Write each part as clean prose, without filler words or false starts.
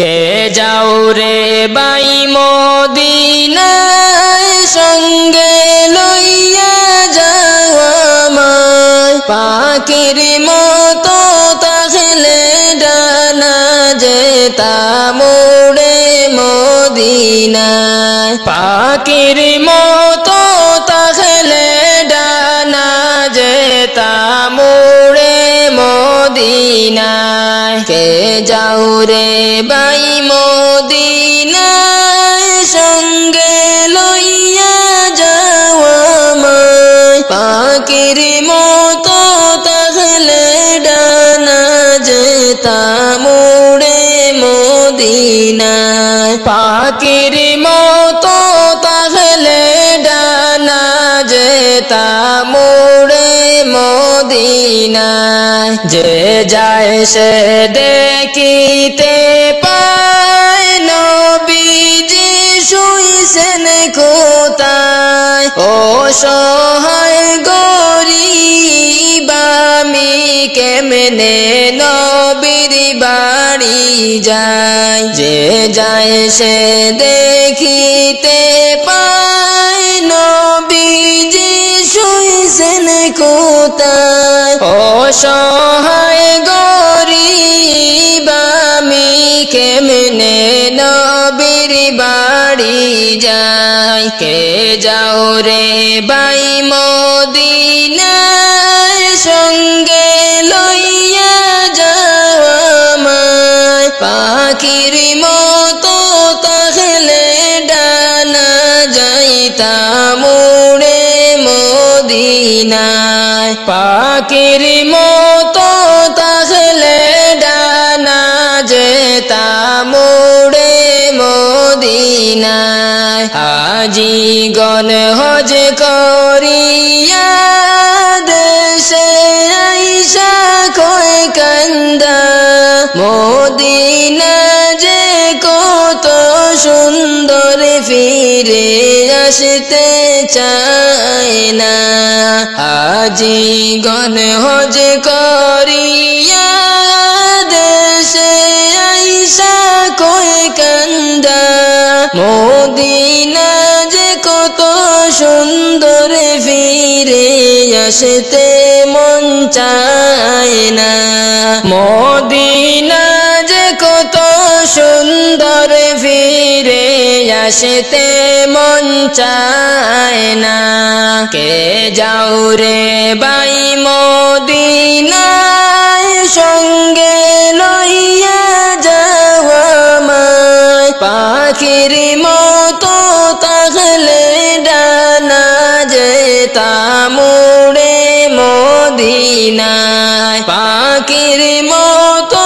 কে যাও রে বাই মদিনায় সঙ্গে লইয়া যাও আমায় পাখির মতো তাহলে ডানা যেতাম উড়ে মদিনায় পাখির মতো তাহলে ডানা যেতাম উড়ে মদিনায় কে যাও রে বাই মদিনায় সঙ্গে লইয়া যাও আমায় পাখির মতো তাহলে ডানা যেতাম উড়ে মদিনায় পাখির মতো তাহলে ডানা যেতাম উড়ে মদিনায় যে যায় সে দেখিতে পায় নবীজি শুইছেন কোথায় অসহায় গরিব আমি কেমনে নবীর বাড়ি যাই যে যায় সে দেখিতে পায় নবীজি শুইছেন কোথায় অসহায় গরিব আমি কেমনে নবীর বাড়ি যাই কে যাও রে বাই মদিনায় সঙ্গে লইয়া যাও আমায় পাখির মতো তাহলে ডানা যাইতাম উড়ে মদিনায় পাখির মতো তাহলে ডানা যেতাম উড়ে মদিনায় হাজিগণ হজ করিয়া দেশে আইসা কয় কান্দা মদিনা যে কত সুন্দর ফিরে আসতে চায় না হাজিগণ হজ করিয়া দেশে আইসা কয় কান্দা মদিনা যে কত সুন্দর ফিরে আসতে মন চায় না মদিনা যে কত সুন্দর ফিরে আসতে মন চায় না কে যাও রে বাই মদিনায় সঙ্গে লইয়া যাও আমায় পাখির মতো তাহলে ডানা যেতাম উড়ে মদিনায় পাখির মতো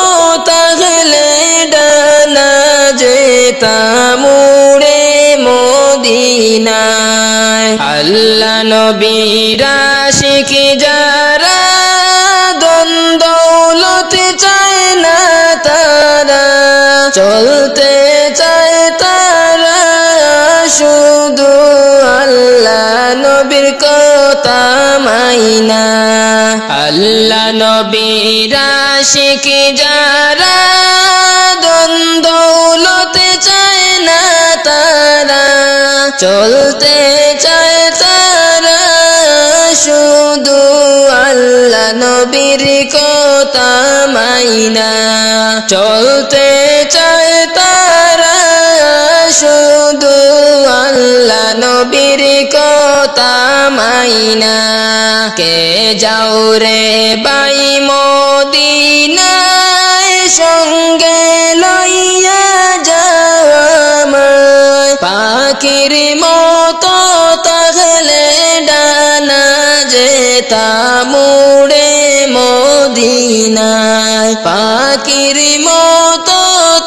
তাহলে ডানা যেতাম উড়ে মদিনায় আল্লাহ নবীর আশিক যারা দৌলত চায় না তারা চলতে চায় তারা শুধু আল্লাহ নবীর কথা মাইনা আল্লাহ নবীর আশিক যারা দৌলত চায় না তারা চলতে চায় তারা শুধু আল্লাহ নবীর কথা মাইনা চলতে চায় তারা শুধু আল্লাহ নবীর কথা মাইনা কে যাও রে বাই মদিনায় সঙ্গে লইয়া যাও আমায় পাখির মতো তাহলে ডানা যেতাম উড়ে মদিনায় পাখির মতো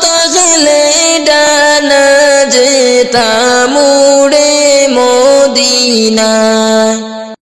তাহলে ডানা যেতাম উড়ে মদিনায়।